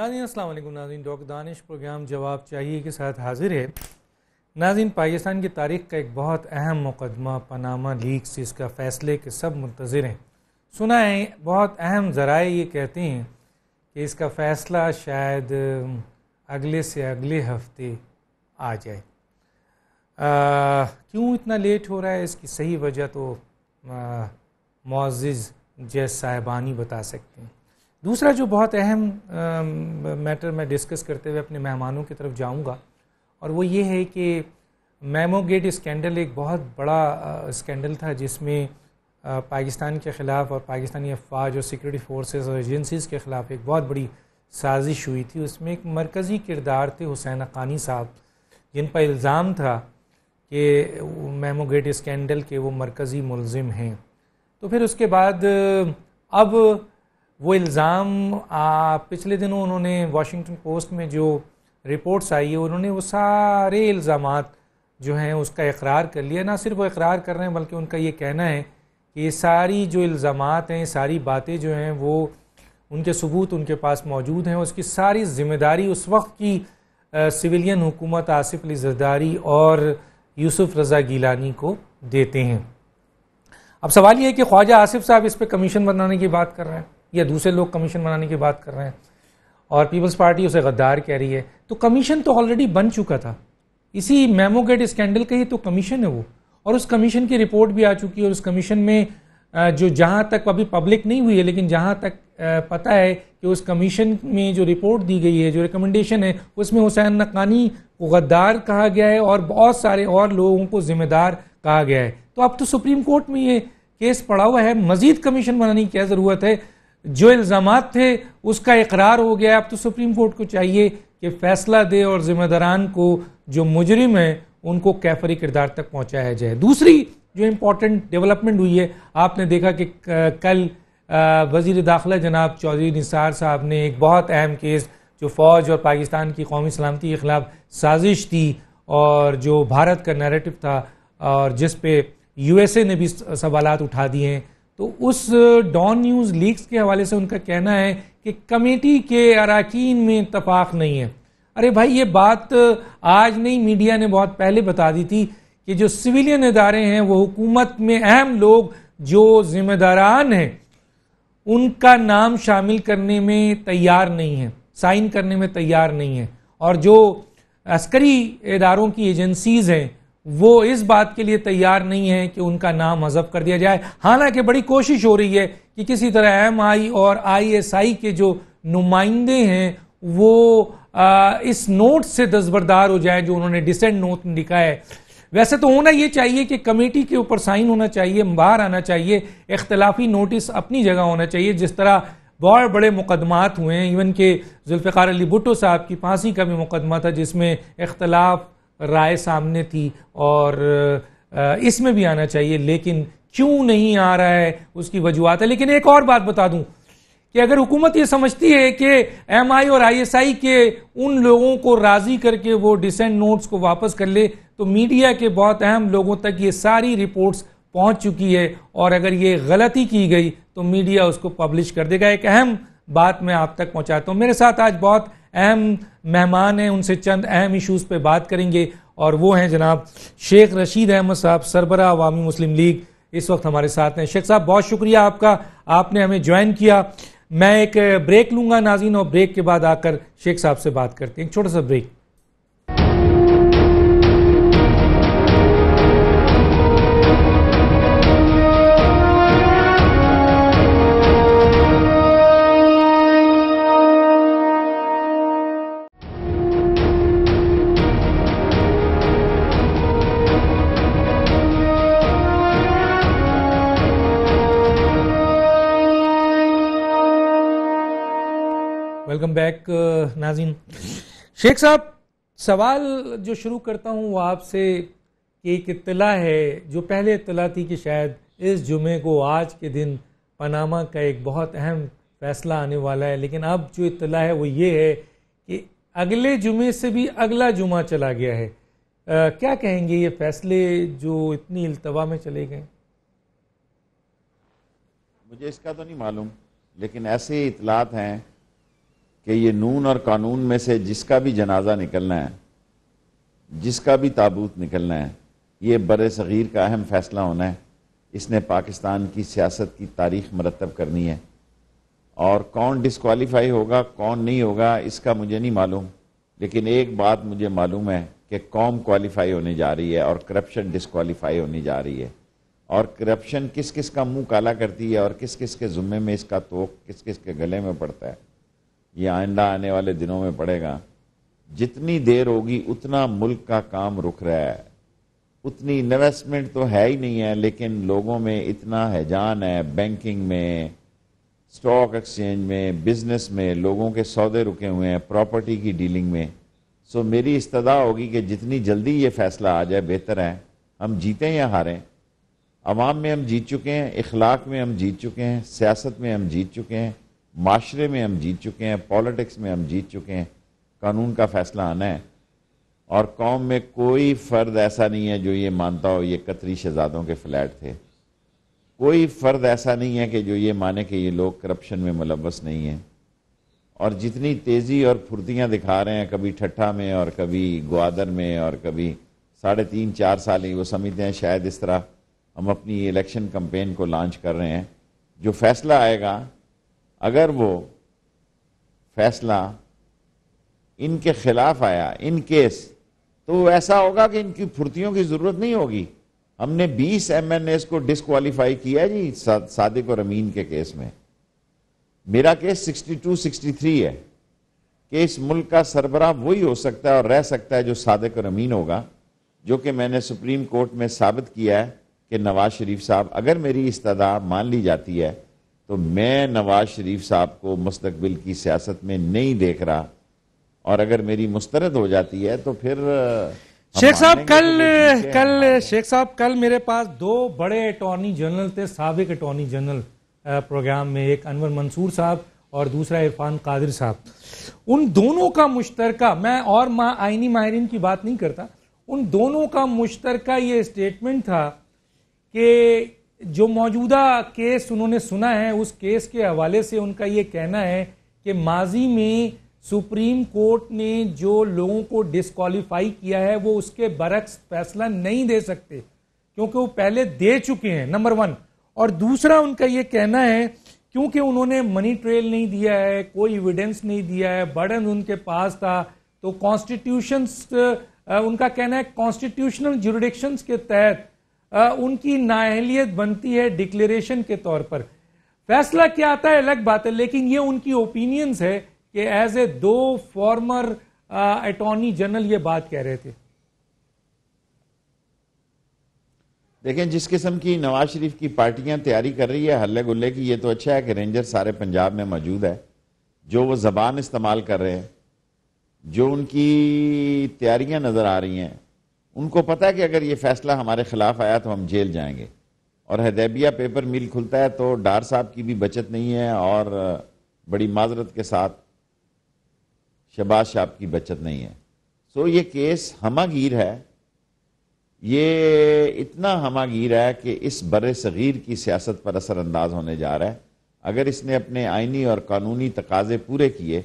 ناظرین السلام علیکم. ناظرین ڈاکٹر دانش پروگرام جواب چاہیے کے ساتھ حاضر ہے. ناظرین پاکستان کی تاریخ کا ایک بہت اہم مقدمہ پاناما لیکس، اس کا فیصلے کے سب منتظر ہیں. سنا ہے بہت اہم ذرائع یہ کہتے ہیں کہ اس کا فیصلہ شاید اگلے سے اگلے ہفتے آ جائے. کیوں اتنا لیٹ ہو رہا ہے؟ اس کی صحیح وجہ تو معزز جیس صاحبانی بتا سکتے ہیں. دوسرا جو بہت اہم میٹر میں ڈسکس کرتے ہوئے اپنے مہمانوں کی طرف جاؤں گا، اور وہ یہ ہے کہ میمو گیٹ اسکینڈل ایک بہت بڑا اسکینڈل تھا جس میں پاکستان کے خلاف اور پاکستانی افواج اور سیکورٹی فورسز اور ایجنسیز کے خلاف ایک بہت بڑی سازش ہوئی تھی. اس میں ایک مرکزی کردار تھے حسین حقانی صاحب، جن پر الزام تھا کہ میمو گیٹ اسکینڈل کے وہ مرکزی ملزم ہیں. تو پھر اس کے بعد اب وہ الزام پچھلے دنوں انہوں نے واشنگٹن پوسٹ میں جو رپورٹس آئی ہے انہوں نے وہ سارے الزامات جو ہیں اس کا اقرار کر لیا. نہ صرف وہ اقرار کر رہے ہیں بلکہ ان کا یہ کہنا ہے کہ یہ ساری جو الزامات ہیں، ساری باتیں جو ہیں وہ ان کے ثبوت ان کے پاس موجود ہیں. اس کی ساری ذمہ داری اس وقت کی سویلین حکومت آصف علی زرداری اور یوسف رضا گیلانی کو دیتے ہیں. اب سوال یہ ہے کہ خواجہ آصف صاحب اس پہ کمیشن بنانے کی بات کر رہے ہیں یا دوسرے لوگ کمیشن بنانے کی بات کر رہے ہیں، اور پیپلز پارٹی اسے غدار کہہ رہی ہے. تو کمیشن تو آلریڈی بن چکا تھا، اسی میمو گیٹ اسکینڈل کا ہی تو کمیشن ہے وہ، اور اس کمیشن کی رپورٹ بھی آ چکی ہے. اور اس کمیشن میں جو جہاں تک ابھی پبلک نہیں ہوئی ہے لیکن جہاں تک پتہ ہے کہ اس کمیشن میں جو رپورٹ دی گئی ہے، جو ریکمنڈیشن ہے، اس میں حسین حقانی کو غدار کہا گیا ہے اور بہت سارے اور لوگوں کو ذمہ دار کہا گیا ہے. تو اب تو سپریم کورٹ میں یہ کیس پڑا ہوا ہے، مزید کمیشن بنانے کی کیا ضرورت ہے؟ جو الزامات تھے اس کا اقرار ہو گیا. اب تو سپریم کورٹ کو چاہیے کہ فیصلہ دے اور ذمہ داران کو، جو مجرم ہیں، ان کو کیفری کردار تک پہنچایا جائے. دوسری جو امپورٹنٹ ڈیولپمنٹ ہوئی ہے، آپ نے دیکھا کہ کل وزیر داخلہ جناب چودھری نثار صاحب نے ایک بہت اہم کیس جو فوج اور پاکستان کی قومی سلامتی کے خلاف سازش تھی اور جو بھارت کا نیریٹو تھا اور جس پہ یو ایس اے نے بھی سوالات اٹھا دیے ہیں، تو اس ڈان نیوز لیکس کے حوالے سے ان کا کہنا ہے کہ کمیٹی کے اراکین میں اتفاق نہیں ہے. ارے بھائی، یہ بات آج نہیں، میڈیا نے بہت پہلے بتا دی تھی کہ جو سویلین ادارے ہیں، وہ حکومت میں اہم لوگ جو ذمہ داران ہیں، ان کا نام شامل کرنے میں تیار نہیں ہیں، سائن کرنے میں تیار نہیں ہیں. اور جو عسکری اداروں کی ایجنسیز ہیں وہ اس بات کے لیے تیار نہیں ہیں کہ ان کا نام حذف کر دیا جائے. حالانکہ بڑی کوشش ہو رہی ہے کہ کسی طرح ایم آئی اور آئی ایس آئی کے جو نمائندے ہیں وہ اس نوٹ سے دستبردار ہو جائیں جو انہوں نے ڈسینٹ نوٹ میں لکھا ہے. ویسے تو ہونا یہ چاہیے کہ کمیٹی کے اوپر سائن ہونا چاہیے، باہر آنا چاہیے، اختلافی نوٹس اپنی جگہ ہونا چاہیے. جس طرح بہت بڑے مقدمات ہوئے ہیں، ایون کہ ذوالفقار علی بھٹو صاحب کی پھانسی کا بھی مقدمہ تھا جس میں اختلاف رائے سامنے تھی، اور اس میں بھی آنا چاہیے. لیکن کیوں نہیں آ رہا ہے اس کی وجوہات ہے. لیکن ایک اور بات بتا دوں کہ اگر حکومت یہ سمجھتی ہے کہ ایم آئی اور آئی ایس آئی کے ان لوگوں کو راضی کر کے وہ ڈسینٹ نوٹس کو واپس کر لے، تو میڈیا کے بہت اہم لوگوں تک یہ ساری رپورٹس پہنچ چکی ہے، اور اگر یہ غلطی کی گئی تو میڈیا اس کو پبلش کر دے گا. ایک اہم بات میں آپ تک پہنچاتا ہوں. میرے ساتھ آج بہت اہم مہمان ہیں، ان سے چند اہم ایشوز پہ بات کریں گے، اور وہ ہیں جناب شیخ رشید احمد صاحب، سربراہ عوامی مسلم لیگ، اس وقت ہمارے ساتھ ہیں. شیخ صاحب بہت شکریہ آپ کا، آپ نے ہمیں جوائن کیا. میں ایک بریک لوں گا ناظرین، اور بریک کے بعد آ کر شیخ صاحب سے بات کرتے ہیں. ایک چھوٹا سا بریک. ویلکم بیک ناظرین. شیخ صاحب، سوال جو شروع کرتا ہوں وہ آپ سے، کہ ایک اطلاع ہے جو پہلے اطلاع تھی کہ شاید اس جمعے کو، آج کے دن، پاناما کا ایک بہت اہم فیصلہ آنے والا ہے، لیکن اب جو اطلاع ہے وہ یہ ہے کہ اگلے جمعے سے بھی اگلا جمعہ چلا گیا ہے. کیا کہیں گے یہ فیصلے جو اتنی التوا میں چلے گئے؟ مجھے اس کا تو نہیں معلوم، لیکن ایسی اطلاعات ہیں کہ یہ نون اور قانون میں سے جس کا بھی جنازہ نکلنا ہے، جس کا بھی تابوت نکلنا ہے، یہ بر صغیر کا اہم فیصلہ ہونا ہے. اس نے پاکستان کی سیاست کی تاریخ مرتب کرنی ہے، اور کون ڈسکوالیفائی ہوگا کون نہیں ہوگا اس کا مجھے نہیں معلوم، لیکن ایک بات مجھے معلوم ہے کہ قوم کوالیفائی ہونے جا رہی ہے اور کرپشن ڈسکوالیفائی ہونی جا رہی ہے. اور کرپشن کس کس کا منہ کالا کرتی ہے اور کس کس کے ذمے میں اس کا توق کس کس کے گلے میں پڑتا ہے، یہ آئندہ آنے والے دنوں میں پڑے گا. جتنی دیر ہوگی اتنا ملک کا کام رک رہا ہے، اتنی انویسٹمنٹ تو ہے ہی نہیں ہے، لیکن لوگوں میں اتنا ہیجان ہے، بینکنگ میں، سٹاک ایکسچینج میں، بزنس میں لوگوں کے سودے رکے ہوئے ہیں، پراپرٹی کی ڈیلنگ میں. سو میری استدعا ہوگی کہ جتنی جلدی یہ فیصلہ آ جائے بہتر ہے. ہم جیتیں یا ہاریں، عوام میں ہم جیت چکے ہیں، اخلاق میں ہم جیت چکے ہیں، سیاست میں ہم جیت چکے ہیں، معاشرے میں ہم جیت چکے ہیں، پالیٹکس میں ہم جیت چکے ہیں. قانون کا فیصلہ آنا ہے، اور قوم میں کوئی فرد ایسا نہیں ہے جو یہ مانتا ہو یہ قطری شہزادوں کے فلیٹ تھے. کوئی فرد ایسا نہیں ہے کہ جو یہ مانے کہ یہ لوگ کرپشن میں ملوث نہیں ہیں. اور جتنی تیزی اور پھرتیاں دکھا رہے ہیں، کبھی ٹھٹھا میں اور کبھی گوادر میں اور کبھی 3.5-4 سال ہی، وہ سمجھتے ہیں شاید اس طرح ہم اپنی الیکشن کمپین کو لانچ کر رہے ہیں. جو فیصلہ آئے گا، اگر وہ فیصلہ ان کے خلاف آیا ان کیس، تو ایسا ہوگا کہ ان کی پھرتیوں کی ضرورت نہیں ہوگی. ہم نے 20 MNAs کو ڈسکوالیفائی کیا جی صادق اور امین کے کیس میں. میرا کیس 62-63 ہے کہ اس ملک کا سربراہ وہی ہو سکتا ہے اور رہ سکتا ہے جو صادق اور امین ہوگا، جو کہ میں نے سپریم کورٹ میں ثابت کیا ہے کہ نواز شریف صاحب، اگر میری استدعا مان لی جاتی ہے تو میں نواز شریف صاحب کو مستقبل کی سیاست میں نہیں دیکھ رہا، اور اگر میری مسترد ہو جاتی ہے تو پھر شیخ صاحب کل میرے پاس 2 بڑے اٹارنی جنرل تھے، سابق اٹارنی جنرل پروگرام میں، ایک انور منصور صاحب اور دوسرا عرفان قادر صاحب. ان دونوں کا مشترکہ، میں اور آئینی ماہرین کی بات نہیں کرتا، ان دونوں کا مشترکہ یہ اسٹیٹمنٹ تھا کہ جو موجودہ کیس انہوں نے سنا ہے، اس کیس کے حوالے سے ان کا یہ کہنا ہے کہ ماضی میں سپریم کورٹ نے جو لوگوں کو ڈسکوالیفائی کیا ہے وہ اس کے برعکس فیصلہ نہیں دے سکتے کیونکہ وہ پہلے دے چکے ہیں، نمبر 1. اور دوسرا ان کا یہ کہنا ہے کیونکہ انہوں نے منی ٹریل نہیں دیا ہے، کوئی ایویڈنس نہیں دیا ہے، برڈن ان کے پاس تھا، تو کانسٹیٹیوشنز، ان کا کہنا ہے کانسٹیٹیوشنل جوریڈکشنز کے تحت ان کی نااہلیت بنتی ہے ڈکلیریشن کے طور پر. فیصلہ کیا آتا ہے الگ بات ہے، لیکن یہ ان کی اوپینینز ہے کہ as a 2 former attorney general یہ بات کہہ رہے تھے. دیکھیں، جس قسم کی نواز شریف کی پارٹیاں تیاری کر رہی ہے ہلے گلے کی، یہ تو اچھا ہے کہ رینجر سارے پنجاب میں موجود ہے. جو وہ زبان استعمال کر رہے ہیں، جو ان کی تیاریاں نظر آ رہی ہیں، ان کو پتہ ہے کہ اگر یہ فیصلہ ہمارے خلاف آیا تو ہم جیل جائیں گے، اور حدیبیہ پیپر مل کھلتا ہے تو ڈار صاحب کی بھی بچت نہیں ہے، اور بڑی معذرت کے ساتھ شہباز صاحب کی بچت نہیں ہے. سو یہ کیس ہمہ گیر ہے، یہ اتنا ہمہ گیر ہے کہ اس بر صغیر کی سیاست پر اثر انداز ہونے جا رہا ہے. اگر اس نے اپنے آئینی اور قانونی تقاضے پورے کیے،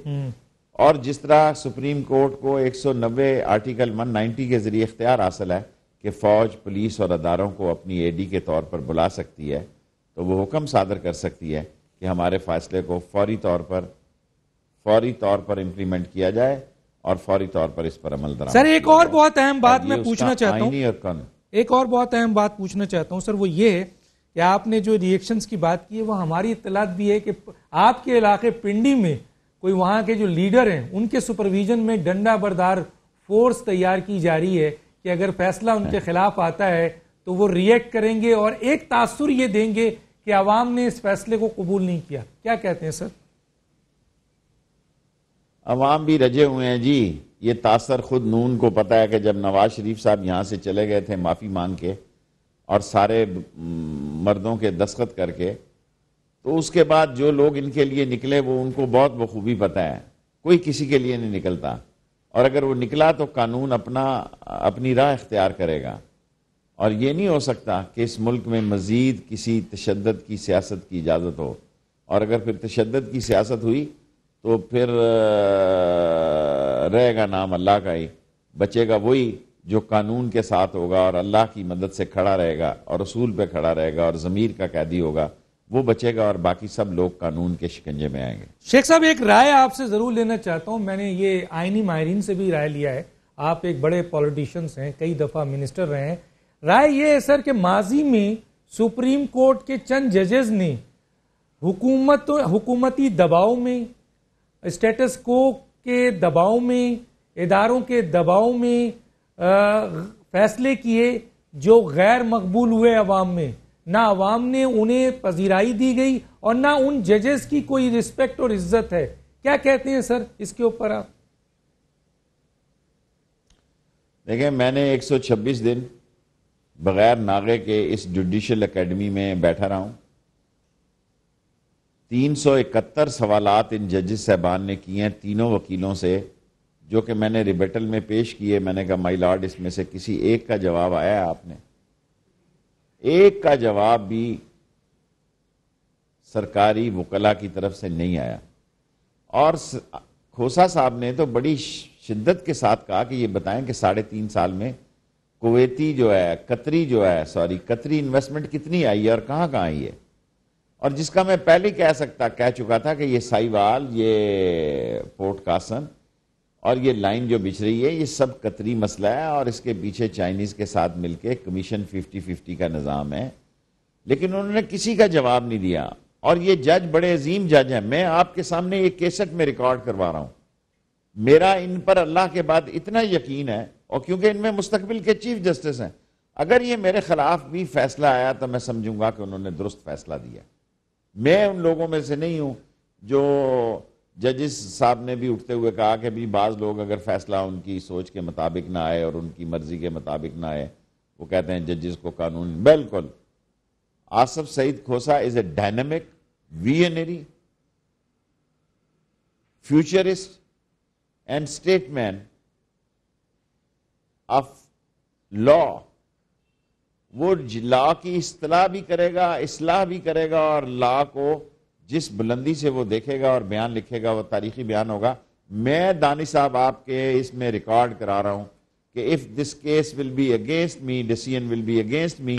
اور جس طرح سپریم کورٹ کو 190 آرٹیکل 190 کے ذریعے اختیار حاصل ہے کہ فوج، پولیس اور اداروں کو اپنی اے ڈی کے طور پر بلا سکتی ہے، تو وہ حکم صادر کر سکتی ہے کہ ہمارے فیصلے کو فوری طور پر امپلیمنٹ کیا جائے اور فوری طور پر اس پر عمل درآمد. سر ایک اور بہت اہم بات میں پوچھنا چاہتا ہوں، سر وہ یہ ہے کہ آپ نے جو ریئیکشنز کی بات کی ہے وہ ہماری اطلاعات بھی ہے کہ آپ کے علاقے پنڈی میں کوئی وہاں کے جو لیڈر ہیں ان کے سپرویژن میں ڈنڈا بردار فورس تیار کی جا رہی ہے کہ اگر فیصلہ ان کے خلاف آتا ہے تو وہ ریئیکٹ کریں گے اور ایک تاثر یہ دیں گے کہ عوام نے اس فیصلے کو قبول نہیں کیا. کیا کہتے ہیں سر؟ عوام بھی رجے ہوئے ہیں جی. یہ تاثر خود نون کو پتہ ہے کہ جب نواز شریف صاحب یہاں سے چلے گئے تھے معافی مانگ کے اور سارے مردوں کے دستخط کر کے، تو اس کے بعد جو لوگ ان کے لیے نکلے وہ ان کو بہت بخوبی پتہ ہے کوئی کسی کے لیے نہیں نکلتا، اور اگر وہ نکلا تو قانون اپنی راہ اختیار کرے گا. اور یہ نہیں ہو سکتا کہ اس ملک میں مزید کسی تشدد کی سیاست کی اجازت ہو، اور اگر پھر تشدد کی سیاست ہوئی تو پھر رہے گا نام اللہ کا ہی، بچے گا وہی جو قانون کے ساتھ ہوگا اور اللہ کی مدد سے کھڑا رہے گا اور اصول پہ کھڑا رہے گا اور ضمیر کا قیدی ہوگا، وہ بچے گا، اور باقی سب لوگ قانون کے شکنجے میں آئیں گے۔ شیخ صاحب ایک رائے آپ سے ضرور لینا چاہتا ہوں، میں نے یہ آئینی ماہرین سے بھی رائے لیا ہے، آپ ایک بڑے پولیٹیشینس ہیں، کئی دفعہ منسٹر رہے ہیں، رائے یہ ہے سر کہ ماضی میں سپریم کورٹ کے چند ججز نے حکومتی دباؤ میں، اسٹیٹس کو کے دباؤ میں، اداروں کے دباؤ میں فیصلے کیے جو غیر مقبول ہوئے عوام میں، نہ عوام نے انہیں پذیرائی دی گئی اور نہ ان ججز کی کوئی رسپیکٹ اور عزت ہے۔ کیا کہتے ہیں سر اس کے اوپر آپ؟ دیکھیں، میں نے 126 دن بغیر ناغے کے اس جوڈیشل اکیڈمی میں بیٹھا رہا ہوں۔ 371 سوالات ان ججز صاحبان نے کیے ہیں تینوں وکیلوں سے، جو کہ میں نے ریبیٹل میں پیش کیے۔ میں نے کہا مائی لارڈ، اس میں سے کسی ایک کا جواب آیا ہے؟ آپ نے ایک کا جواب بھی سرکاری وکلاء کی طرف سے نہیں آیا۔ اور کھوسا صاحب نے تو بڑی شدت کے ساتھ کہا کہ یہ بتائیں کہ 3.5 سال میں کویتی قطری انویسٹمنٹ کتنی آئی ہے اور کہاں آئی ہے، اور جس کا میں پہلے کہہ چکا تھا کہ یہ سائیوال، یہ پورٹ قاسم اور یہ لائن جو بچھ رہی ہے، یہ سب قطری مسئلہ ہے، اور اس کے پیچھے چائنیز کے ساتھ مل کے کمیشن 50-50 کا نظام ہے۔ لیکن انہوں نے کسی کا جواب نہیں دیا، اور یہ جج بڑے عظیم جج ہیں۔ میں آپ کے سامنے ایک کیسٹ میں ریکارڈ کروا رہا ہوں، میرا ان پر اللہ کے بعد اتنا یقین ہے، اور کیونکہ ان میں مستقبل کے چیف جسٹس ہیں، اگر یہ میرے خلاف بھی فیصلہ آیا تو میں سمجھوں گا کہ انہوں نے درست فیصلہ دیا۔ میں ان لوگوں میں سے نہیں ہوں جو ججز صاحب نے بھی اٹھتے ہوئے کہا کہ بھی بعض لوگ اگر فیصلہ ان کی سوچ کے مطابق نہ آئے اور ان کی مرضی کے مطابق نہ آئے، وہ کہتے ہیں ججز کو قانون۔ بالکل، Asif Saeed Khosa is a dynamic, visionary, futurist and statesman of law. وہ لا کی اصطلاح بھی کرے گا، اصلاح بھی کرے گا، اور لا کو جس بلندی سے وہ دیکھے گا اور بیان لکھے گا وہ تاریخی بیان ہوگا۔ میں دانش صاحب آپ کے اس میں ریکارڈ کرا رہا ہوں کہ if this case will be against me, decision will be against me،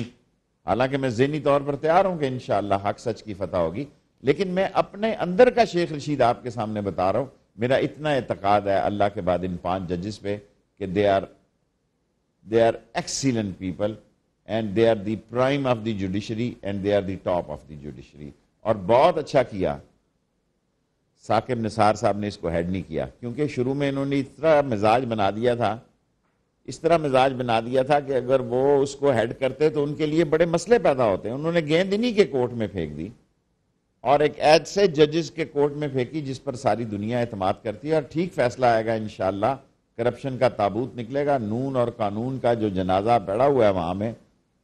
حالانکہ میں ذہنی طور پر تیار ہوں کہ انشاءاللہ حق سچ کی فتح ہوگی، لیکن میں اپنے اندر کا شیخ رشید آپ کے سامنے بتا رہا ہوں۔ میرا اتنا اعتقاد ہے اللہ کے بعد ان 5 ججز پہ کہ they are excellent people and they are the prime of the judiciary and they are the top of the judiciary۔ اور بہت اچھا کیا ثاقب نثار صاحب نے اس کو ہیڈ نہیں کیا، کیونکہ شروع میں انہوں نے اس طرح مزاج بنا دیا تھا کہ اگر وہ اس کو ہیڈ کرتے تو ان کے لیے بڑے مسئلے پیدا ہوتے ہیں۔ انہوں نے گیند انہی کے کورٹ میں پھینک دی اور ایک ایسے ججز کے کورٹ میں پھینکی جس پر ساری دنیا اعتماد کرتی ہے، اور ٹھیک فیصلہ آئے گا انشاءاللہ۔ کرپشن کا تابوت نکلے گا، نون اور قانون کا جو جنازہ پڑا ہوا ہے وہاں میں،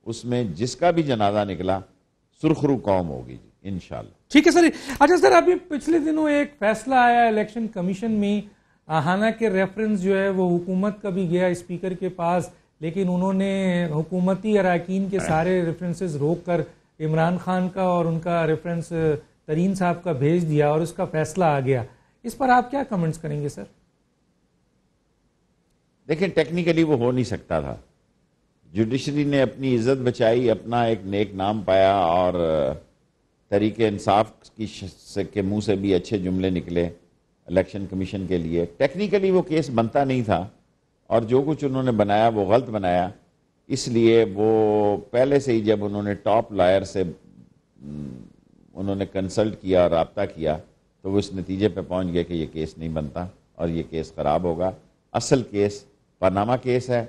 اس میں جس کا بھی جنازہ نکلا سرخرو قوم ہوگی جی انشاءاللہ۔ ٹھیک ہے سر۔ اچھا سر، ابھی پچھلے دنوں ایک فیصلہ آیا الیکشن کمیشن میں، حالانکہ ریفرنس جو ہے وہ حکومت کا بھی گیا اسپیکر کے پاس، لیکن انہوں نے حکومتی اراکین کے سارے ریفرنسز روک کر عمران خان کا اور ان کا ریفرنس ترین صاحب کا بھیج دیا اور اس کا فیصلہ آ گیا۔ اس پر آپ کیا کمنٹس کریں گے سر؟ دیکھیں، ٹیکنیکلی وہ ہو نہیں سکتا تھا۔ جوڈیشری نے اپنی عزت بچائی، اپنا ایک نیک نام پایا، اور تحریک انصاف کے منہ سے بھی اچھے جملے نکلے الیکشن کمیشن کے لیے۔ ٹیکنیکلی وہ کیس بنتا نہیں تھا، اور جو کچھ انہوں نے بنایا وہ غلط بنایا، اس لیے وہ پہلے سے ہی جب انہوں نے ٹاپ لائر سے انہوں نے کنسلٹ کیا اور رابطہ کیا تو وہ اس نتیجے پہ پہنچ گئے کہ یہ کیس نہیں بنتا اور یہ کیس خراب ہوگا۔ اصل کیس پاناما کیس ہے،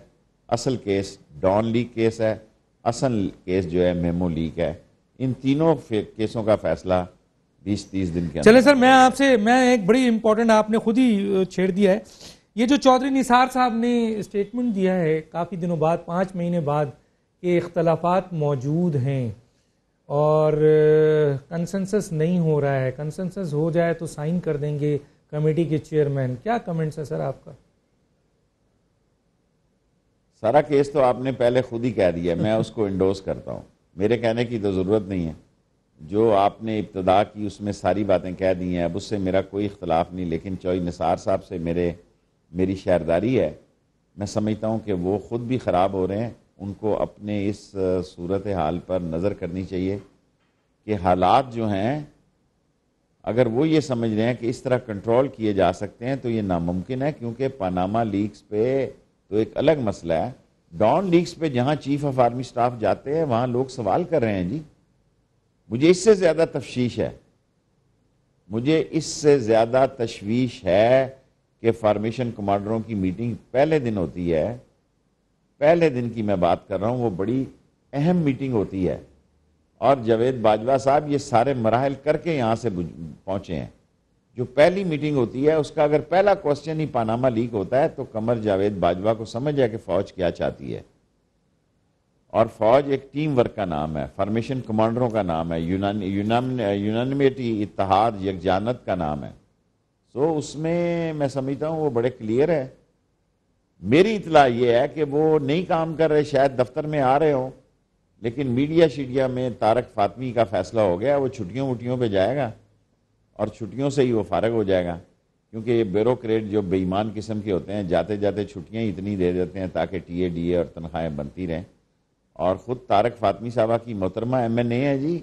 اصل کیس ڈان لیک کیس ہے، اصل کیس جو ہے میمو لیک ہے۔ ان تینوں کیسوں کا فیصلہ 20-30 دن کے اندر۔ چلے سر، میں ایک بڑی امپورٹنٹ، آپ نے خود ہی چھیڑ دیا ہے، یہ جو چودھری نثار صاحب نے اسٹیٹمنٹ دیا ہے کافی دنوں بعد، 5 مہینے بعد، کہ اختلافات موجود ہیں اور کنسنسس نہیں ہو رہا ہے، کنسنسس ہو جائے تو سائن کر دیں گے کمیٹی کے چیئرمین، کیا کمنٹس ہے سر آپ کا؟ سارا کیس تو آپ نے پہلے خود ہی کہہ دیا، میں اس کو انڈوز کرتا ہوں، میرے کہنے کی تو ضرورت نہیں ہے۔ جو آپ نے ابتدا کی اس میں ساری باتیں کہہ دی ہیں، اب اس سے میرا کوئی اختلاف نہیں، لیکن چوئی نثار صاحب سے میری شہرداری ہے. میں سمجھتا ہوں کہ وہ خود بھی خراب ہو رہے ہیں. ان کو اپنے اس صورتحال پر نظر کرنی چاہیے کہ حالات جو ہیں اگر وہ یہ سمجھ رہے ہیں کہ اس طرح کنٹرول کیے جا سکتے ہیں تو یہ ناممکن ہے، کیونکہ پاناما لیکس پہ تو ایک الگ مسئلہ ہے. ڈان لیکس پہ جہاں چیف آف آرمی سٹاف جاتے ہیں وہاں لوگ سوال کر رہے ہیں. جی مجھے اس سے زیادہ تشویش ہے کہ فارمیشن کمانڈروں کی میٹنگ پہلے دن ہوتی ہے، پہلے دن کی میں بات کر رہا ہوں، وہ بڑی اہم میٹنگ ہوتی ہے، اور جاوید باجوہ صاحب یہ سارے مراحل کر کے یہاں سے پہنچے ہیں. جو پہلی میٹنگ ہوتی ہے اس کا اگر پہلا کوسچن ہی پاناما لیک ہوتا ہے تو قمر جاوید باجوہ کو سمجھ جائے کہ فوج کیا چاہتی ہے. اور فوج ایک ٹیم ورک کا نام ہے، فارمیشن کمانڈروں کا نام ہے، یونانیمیٹی، اتحاد، یکجانت کا نام ہے. سو اس میں سمجھتا ہوں وہ بڑے کلیئر ہے. میری اطلاع یہ ہے کہ وہ نہیں کام کر رہے، شاید دفتر میں آ رہے ہوں، لیکن میڈیا شیڈیا میں طارق فاطمی کا فیصلہ ہو گیا، وہ چھٹیوں پہ جائے گا اور چھٹیوں سے ہی وہ فارغ ہو جائے گا. کیونکہ یہ بیوروکریٹ جو بے ایمان قسم کے ہوتے ہیں جاتے جاتے چھٹیاں اتنی دے دیتے ہیں تاکہ ٹی اے ڈی اے اور تنخواہیں بنتی رہیں. اور خود طارق فاطمی صاحبہ کی محترمہ ایم این اے ہے جی،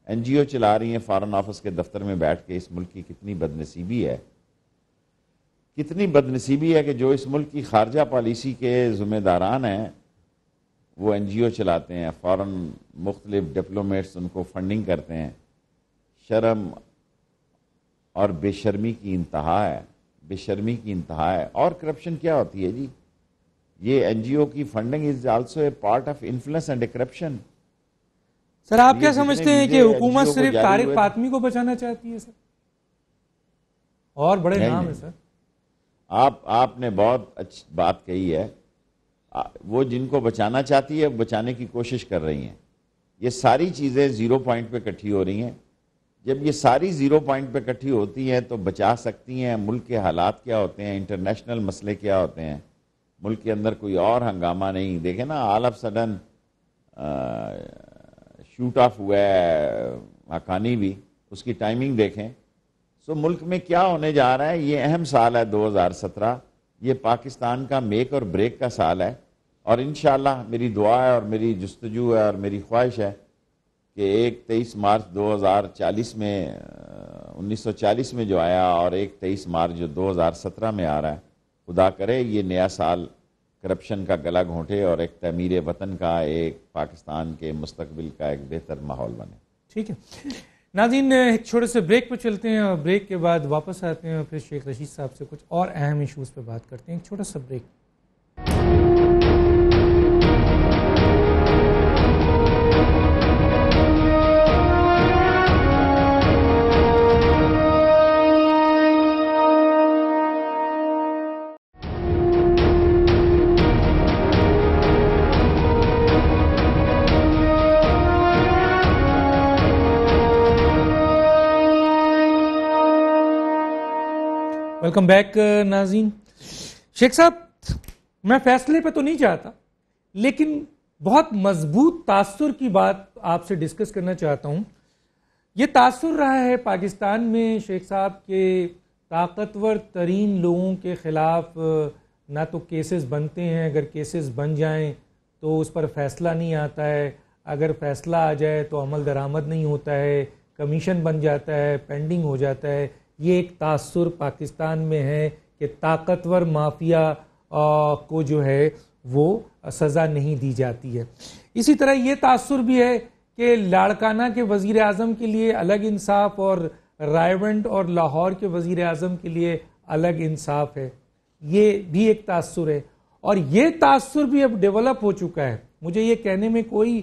این جی او چلا رہی ہیں فارن آفس کے دفتر میں بیٹھ کے. اس ملک کی کتنی بدنصیبی ہے کہ جو اس ملک کی خارجہ پالیسی کے ذمہ داران ہیں وہ این جی او چلاتے ہیں، فارن مختلف ڈپلومیٹس ان کو فنڈنگ کرتے ہیں. شرم اور بے شرمی کی انتہا ہے. اور کرپشن کیا ہوتی ہے جی؟ یہ این جی او کی funding is also a part of influence and corruption. Sir آپ کیا سمجھتے ہیں کہ حکومت صرف طارق فاطمی کو بچانا چاہتی ہے سر؟ اور بڑے نام ہیں سر. آپ نے بہت اچھی بات کہی ہے. وہ جن کو بچانا چاہتی ہے بچانے کی کوشش کر رہی ہیں. یہ ساری چیزیں زیرو پوائنٹ پہ اکٹھی ہو رہی ہیں. جب یہ ساری زیرو پوائنٹ پہ اکٹھی ہوتی ہیں تو بچا سکتی ہیں. ملک کے حالات کیا ہوتے ہیں، انٹرنیشنل مسئلے کیا ہوتے ہیں، ملک کے اندر کوئی اور ہنگامہ نہیں. دیکھیں نا all of sudden shoot of ہوا ہے حقانی بھی، اس کی ٹائمنگ دیکھیں. سو ملک میں کیا ہونے جا رہا ہے. یہ اہم سال ہے 2017. یہ پاکستان کا میک اور بریک کا سال ہے. اور انشاءاللہ میری دعا ہے اور میری جستجو ہے اور میری خواہش ہے کہ 23 مارچ 2040 میں 1940 میں جو آیا اور 23 مارچ جو 2017 میں آ رہا ہے، خدا کرے یہ نیا سال کرپشن کا گلا گھونٹے اور ایک تعمیر وطن کا، ایک پاکستان کے مستقبل کا ایک بہتر ماحول بنے. ٹھیک ہے ناظرین، ایک چھوٹے سے بریک پہ چلتے ہیں اور بریک کے بعد واپس آتے ہیں اور پھر شیخ رشید صاحب سے کچھ اور اہم ایشوز پہ بات کرتے ہیں. ایک چھوٹا سا بریک. ویلکم بیک ناظرین. شیخ صاحب، میں فیصلے پہ تو نہیں چاہتا لیکن بہت مضبوط تاثر کی بات آپ سے ڈسکس کرنا چاہتا ہوں. یہ تاثر رہا ہے پاکستان میں شیخ صاحب کے طاقتور ترین لوگوں کے خلاف نہ تو کیسز بنتے ہیں، اگر کیسز بن جائیں تو اس پر فیصلہ نہیں آتا ہے، اگر فیصلہ آ جائے تو عمل درآمد نہیں ہوتا ہے، کمیشن بن جاتا ہے، پینڈنگ ہو جاتا ہے. یہ ایک تاثر پاکستان میں ہے کہ طاقتور مافیا کو جو ہے وہ سزا نہیں دی جاتی ہے. اسی طرح یہ تاثر بھی ہے کہ لاڑکانہ کے وزیر اعظم کے لیے الگ انصاف اور رائیونٹ اور لاہور کے وزیر اعظم کے لیے الگ انصاف ہے. یہ بھی ایک تاثر ہے اور یہ تاثر بھی اب ڈیولپ ہو چکا ہے. مجھے یہ کہنے میں کوئی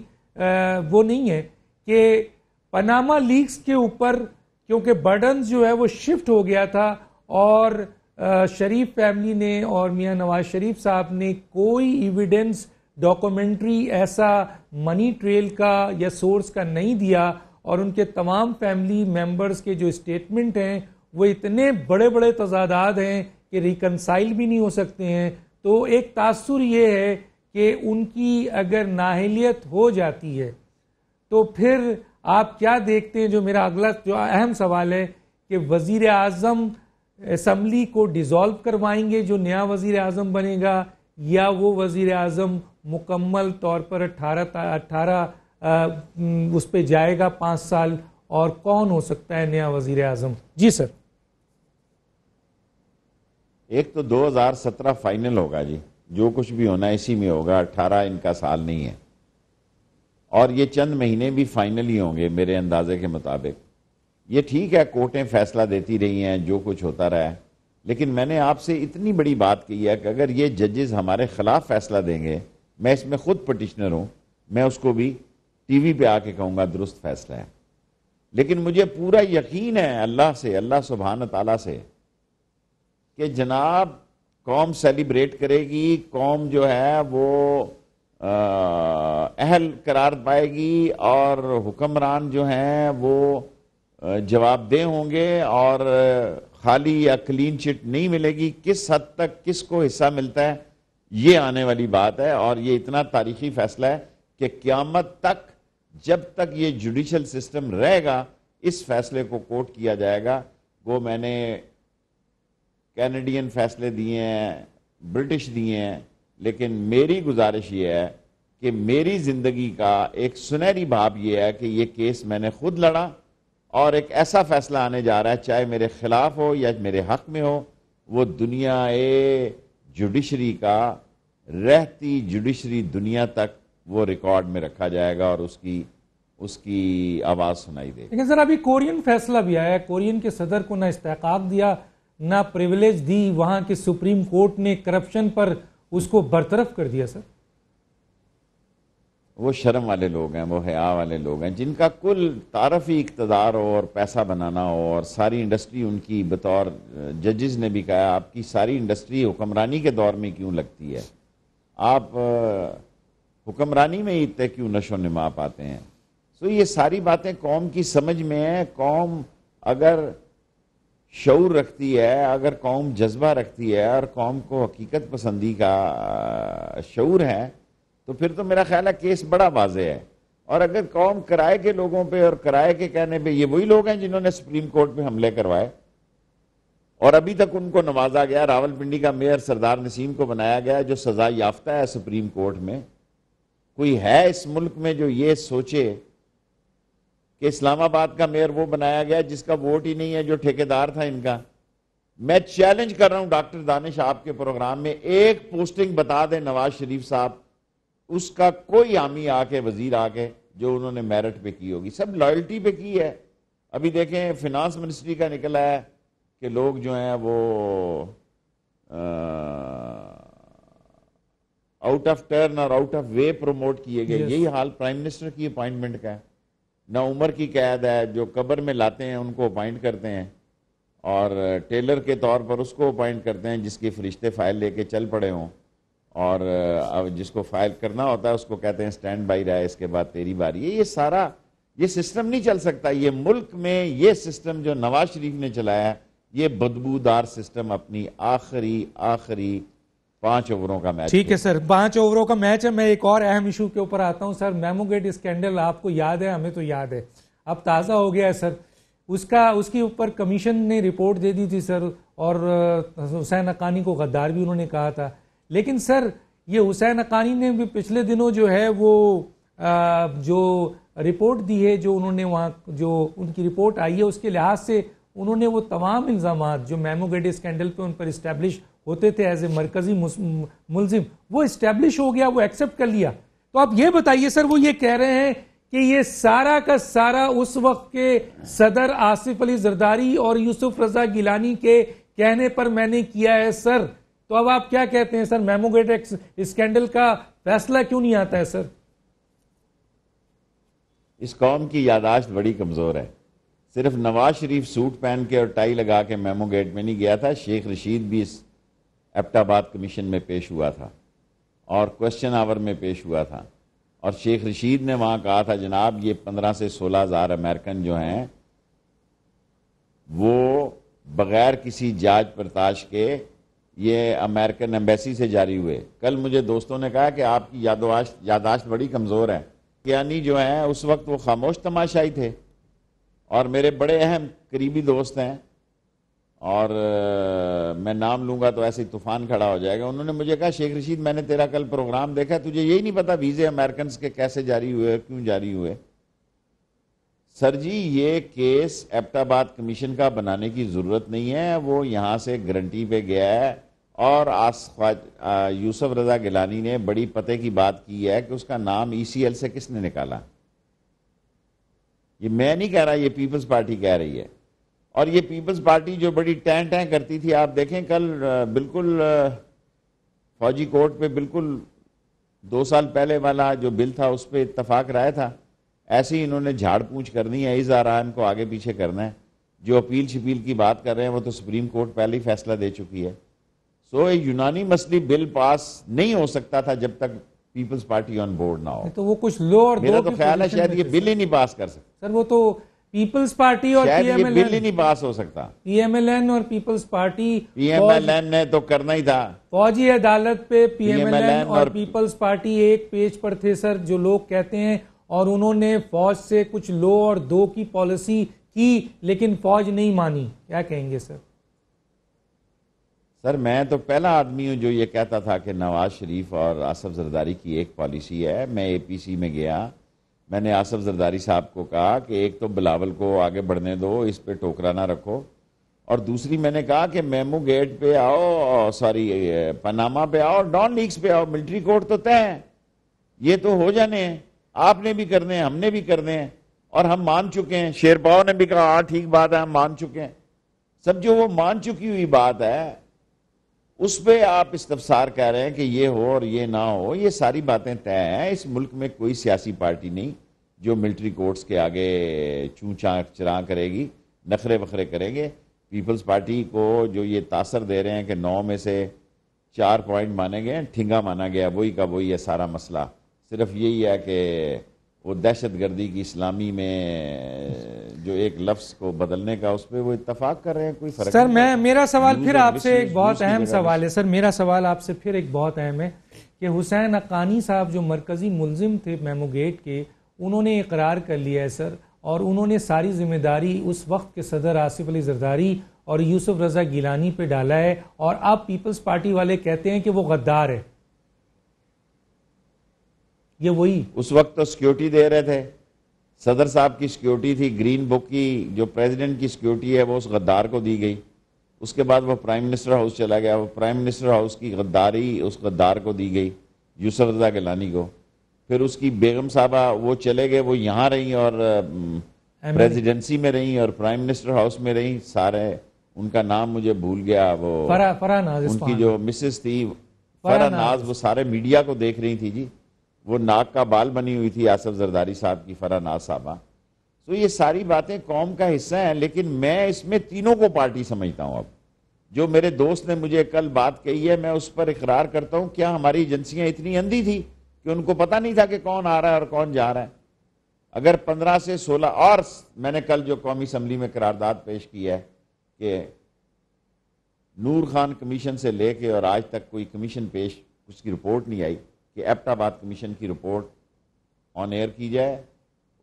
وہ نہیں ہے کہ پاناما لیکس کے اوپر کیونکہ برڈنز جو ہے وہ شفٹ ہو گیا تھا اور شریف فیملی نے اور میاں نواز شریف صاحب نے کوئی ایویڈنس ڈاکومنٹری ایسا منی ٹریل کا یا سورس کا نہیں دیا اور ان کے تمام فیملی ممبرز کے جو اسٹیٹمنٹ ہیں وہ اتنے بڑے بڑے تضادات ہیں کہ ریکنسائل بھی نہیں ہو سکتے ہیں. تو ایک تاثر یہ ہے کہ ان کی اگر نااہلیت ہو جاتی ہے تو پھر آپ کیا دیکھتے ہیں؟ جو میرا اگلا جو اہم سوال ہے کہ وزیر اعظم اسمبلی کو ڈیزالو کروائیں گے جو نیا وزیر اعظم بنے گا، یا وہ وزیر اعظم مکمل طور پر 18 اس پہ جائے گا 5 سال، اور کون ہو سکتا ہے نیا وزیر اعظم؟ جی سر. ایک تو 2017 فائنل ہوگا جی، جو کچھ بھی ہونا اسی میں ہوگا، 18 ان کا سال نہیں ہے، اور یہ چند مہینے بھی فائنل ہی ہوں گے میرے اندازے کے مطابق. یہ ٹھیک ہے کورٹیں فیصلہ دیتی رہی ہیں، جو کچھ ہوتا رہا ہے، لیکن میں نے آپ سے اتنی بڑی بات کی ہے کہ اگر یہ ججز ہمارے خلاف فیصلہ دیں گے، میں اس میں خود پٹیشنر ہوں، میں اس کو بھی ٹی وی پہ آ کے کہوں گا درست فیصلہ ہے. لیکن مجھے پورا یقین ہے اللہ سے، اللہ سبحانہ تعالیٰ سے، کہ جناب قوم سیلیبریٹ کرے گی، قوم جو ہے وہ اہل قرار پائے گی، اور حکمران جو ہیں وہ جواب دہ ہوں گے، اور خالی یا کلین چٹ نہیں ملے گی. کس حد تک کس کو حصہ ملتا ہے یہ آنے والی بات ہے، اور یہ اتنا تاریخی فیصلہ ہے کہ قیامت تک جب تک یہ جوڈیشل سسٹم رہے گا اس فیصلے کو کوٹ کیا جائے گا. وہ میں نے کینیڈین فیصلے دیے ہیں، برٹش دیے ہیں، لیکن میری گزارش یہ ہے کہ میری زندگی کا ایک سنہری باب یہ ہے کہ یہ کیس میں نے خود لڑا، اور ایک ایسا فیصلہ آنے جا رہا ہے چاہے میرے خلاف ہو یا میرے حق میں ہو، وہ دنیا جوڈیشری کا رہتی جوڈیشری دنیا تک وہ ریکارڈ میں رکھا جائے گا، اور اس کی آواز سنائی دے. لیکن سر ابھی کورین فیصلہ بھی آیا ہے، کورین کے صدر کو نہ استحقاق دیا نہ پریولیج دی، وہاں کے سپریم کورٹ نے کرپشن پر اس کو برطرف کر دیا. سر وہ شرم والے لوگ ہیں، وہ حیا والے لوگ ہیں، جن کا کل تعارفی اقتدار ہو اور پیسہ بنانا ہو، اور ساری انڈسٹری ان کی بطور ججز نے بھی کہا آپ کی ساری انڈسٹری حکمرانی کے دور میں کیوں لگتی ہے، آپ حکمرانی میں اتنے کیوں نشو و نما پاتے ہیں. سو یہ ساری باتیں قوم کی سمجھ میں ہیں. قوم اگر شعور رکھتی ہے، اگر قوم جذبہ رکھتی ہے، اور قوم کو حقیقت پسندی کا شعور ہے، تو پھر تو میرا خیال ہے کیس بڑا واضح ہے. اور اگر قوم کرائے کے لوگوں پہ اور کرائے کے کہنے پہ، یہ وہی لوگ ہیں جنہوں نے سپریم کورٹ پہ حملے کروائے اور ابھی تک ان کو نوازا گیا. راول پنڈی کا میئر سردار نسیم کو بنایا گیا جو سزا یافتہ ہے سپریم کورٹ میں. کوئی ہے اس ملک میں جو یہ سوچے کہ اسلام آباد کا میئر وہ بنایا گیا جس کا ووٹ ہی نہیں ہے، جو ٹھیکیدار تھا ان کا؟ میں چیلنج کر رہا ہوں ڈاکٹر دانش آپ کے پروگرام میں، ایک پوسٹنگ بتا دیں نواز شریف صاحب، اس کا کوئی عامی آ کے وزیر آ کے جو انہوں نے میرٹ پہ کی ہوگی. سب لائلٹی پہ کی ہے. ابھی دیکھیں فینانس منسٹری کا نکلا ہے کہ لوگ جو ہیں وہ آؤٹ آف ٹرن اور آؤٹ آف وے پروموٹ کیے گئے. یہی حال پرائم منسٹر کی اپائنٹمنٹ کا ہے. نہ عمر کی قید ہے، جو قبر میں لاتے ہیں ان کو اپائنٹ کرتے ہیں، اور ٹیلر کے طور پر اس کو اپائنٹ کرتے ہیں جس کے فرشتے فائل لے کے چل پڑے ہوں، اور جس کو فائل کرنا ہوتا ہے اس کو کہتے ہیں سٹینڈ بائی رہا ہے، اس کے بعد تیری باری ہے. یہ سارا یہ سسٹم نہیں چل سکتا. یہ ملک میں یہ سسٹم جو نواز شریف نے چلایا ہے، یہ بدبودار سسٹم اپنی آخری 5 اووروں کا میچ. ٹھیک ہے سر، 5 اووروں کا میچ ہے. میں ایک اور اہم ایشو کے اوپر آتا ہوں سر. میمو گیٹ اسکینڈل آپ کو یاد ہے، ہمیں تو یاد ہے، اب تازہ ہو گیا ہے سر. اس کے اوپر کمیشن نے رپورٹ دے دی تھی سر، اور حسین حقانی کو غدار بھی انہوں نے کہا تھا. لیکن سر یہ حسین حقانی نے بھی پچھلے دنوں جو ہے وہ جو رپورٹ دی ہے، جو انہوں نے وہاں جو ان کی رپورٹ آئی ہے اس کے لحاظ سے انہوں نے وہ تمام الزامات جو میمو گیٹ اسکینڈل پہ ان پر اسٹیبلش ہوتے تھے ایز اے مرکزی ملزم، وہ اسٹیبلش ہو گیا، وہ ایکسپٹ کر لیا. تو آپ یہ بتائیے سر، وہ یہ کہہ رہے ہیں کہ یہ سارا کا سارا اس وقت کے صدر آصف علی زرداری اور یوسف رضا گیلانی کے کہنے پر میں نے کیا ہے سر. تو اب آپ کیا کہتے ہیں سر، میمو گیٹ اسکینڈل کا فیصلہ کیوں نہیں آتا ہے سر؟ اس قوم کی یاداشت بڑی کمزور ہے. صرف نواز شریف سوٹ پہن کے اور ٹائی لگا کے میمو گیٹ میں نہیں گیا تھا، شیخ رشید بھی اس ایبٹ آباد کمیشن میں پیش ہوا تھا اور کوسچن آور میں پیش ہوا تھا. اور شیخ رشید نے وہاں کہا تھا جناب یہ 15 سے 16 ہزار امریکن جو ہیں وہ بغیر کسی جانچ پڑتاش کے یہ امریکن ایمبیسی سے جاری ہوئے. کل مجھے دوستوں نے کہا کہ آپ کی یاداشت بڑی کمزور ہے. کیانی جو ہیں اس وقت وہ خاموش تماشائی تھے، اور میرے بڑے اہم قریبی دوست ہیں، اور میں نام لوں گا تو ایسے ہی طوفان کھڑا ہو جائے گا. انہوں نے مجھے کہا شیخ رشید میں نے تیرا کل پروگرام دیکھا، تجھے یہی نہیں پتا ویزے امریکنز کے کیسے جاری ہوئے، کیوں جاری ہوئے؟ سر جی یہ کیس ایبٹ آباد کمیشن کا بنانے کی ضرورت نہیں ہے، وہ یہاں سے گارنٹی پہ گیا ہے، اور یوسف رضا گیلانی نے بڑی پتے کی بات کی ہے کہ اس کا نام ای سی ایل سے کس نے نکالا. یہ میں نہیں کہہ رہا، یہ پیپلز پارٹی کہہ رہی ہے. اور یہ پیپلز پارٹی جو بڑی ٹین ٹین کرتی تھی، آپ دیکھیں کل بالکل فوجی کورٹ پہ بالکل 2 سال پہلے والا جو بل تھا اس پہ اتفاق رائے تھا، ایسے ہی انہوں نے جھاڑ پونچھ کرنی ہے، اظہاران کو آگے پیچھے کرنا ہے. جو اپیل شپیل کی بات کر رہے ہیں وہ تو سپریم کورٹ پہلے ہی فیصلہ دے چکی ہے. سو یونانی مسلی بل پاس نہیں ہو سکتا تھا جب تک پیپلز پارٹی آن بورڈ نہ ہو. تو وہ کچھ لو اور میرا تو خیال ہے شاید یہ بل ہی نہیں پاس کر سکتا. سر وہ تو پیپلز پارٹی اور شاید یہ بل ہی نہیں پاس ہو سکتا. پی ایم ایل این اور پیپلز پارٹی، پی ایم ایل این نے تو کرنا ہی تھا. فوجی عدالت پہ پی ایم ایل این اور پیپلز پارٹی ایک پیج پر تھے سر، جو لوگ کہتے ہیں، اور انہوں نے فوج سے کچھ لو اور دو کی پالیسی کی لیکن فوج نہیں مانی. کیا کہیں گے سر؟ سر میں تو پہلا آدمی ہوں جو یہ کہتا تھا کہ نواز شریف اور آصف زرداری کی ایک پالیسی ہے. میں اے پی سی میں گیا، میں نے آصف زرداری صاحب کو کہا کہ ایک تو بلاول کو آگے بڑھنے دو، اس پہ ٹوکرا نہ رکھو، اور دوسری میں نے کہا کہ میمو گیٹ پہ آؤ، پاناما پہ آؤ، ڈان لیکس پہ آؤ، ملٹری کورٹ تو طے ہیں، یہ تو ہو جانے ہیں، آپ نے بھی کرنے ہیں، ہم نے بھی کرنے ہیں، اور ہم مان چکے ہیں. شیر پاؤ نے بھی کہا ہاں ٹھیک بات ہے، ہم مان چکے ہیں. سب جو وہ مان چکی ہوئی بات ہے اس پہ آپ استفسار کہہ رہے ہیں کہ یہ ہو اور یہ نہ ہو. یہ ساری باتیں طے ہیں. اس ملک میں کوئی سیاسی پارٹی نہیں جو ملٹری کورٹس کے آگے چوں چراں کرے گی، نخرے وخرے کریں گے. پیپلز پارٹی کو جو یہ تاثر دے رہے ہیں کہ 9 میں سے 4 پوائنٹ مانے گئے، ٹھنگا مانا گیا، وہی کا وہی ہے سارا مسئلہ. صرف یہی ہے کہ وہ دہشت گردی کی اسلامی میں جو ایک لفظ کو بدلنے کا اس پہ وہ اتفاق کر رہے ہیں. کوئی فرق سر نہیں. میرا سوال پھر آپ سے ایک بہت اہم سوال ہے. سر میرا سوال آپ سے پھر ایک بہت اہم ہے کہ حسین حقانی صاحب جو مرکزی ملزم تھے میمو گیٹ کے، انہوں نے اقرار کر لیا ہے سر، اور انہوں نے ساری ذمہ داری اس وقت کے صدر آصف علی زرداری اور یوسف رضا گیلانی پہ ڈالا ہے، اور اب پیپلز پارٹی والے کہتے ہیں کہ وہ غدار ہے. یہ وہی اس وقت تو سیکیورٹی دے رہے تھے، صدر صاحب کی سیکیورٹی تھی، گرین بک کی جو پریزیڈنٹ کی سیکیورٹی ہے وہ اس غدار کو دی گئی. اس کے بعد وہ پرائم منسٹر ہاؤس چلا گیا، وہ پرائم منسٹر ہاؤس کی غداری اس غدار کو دی گئی، یوسف رضا گیلانی کو. پھر اس کی بیگم صاحبہ وہ چلے گئے، وہ یہاں رہیں اور پریزیڈنسی میں رہیں اور پرائم منسٹر ہاؤس میں رہیں. سارے ان کا نام مجھے بھول گیا، وہ فرح ناز، ان کی جو مسز تھی فرح ناز، وہ سارے میڈیا کو دیکھ رہی تھی جی. وہ ناک کا بال بنی ہوئی تھی آصف زرداری صاحب کی، فرح ناز صاحبہ. تو یہ ساری باتیں قوم کا حصہ ہیں، لیکن میں اس میں تینوں کو پارٹی سمجھتا ہوں. اب جو میرے دوست نے مجھے کل بات کہی ہے میں اس پر اقرار کرتا ہوں. کیا ہماری ایجنسیاں اتنی اندھی تھی کہ ان کو پتہ نہیں تھا کہ کون آ رہا ہے اور کون جا رہا ہے؟ اگر 15 سے 16 اور میں نے کل جو قومی اسمبلی میں قرارداد پیش کی ہے کہ نور خان کمیشن سے لے کے اور آج تک کوئی کمیشن پیش اس کی رپورٹ نہیں آئی کہ ایبٹ آباد کمیشن کی رپورٹ آن ایئر کی جائے،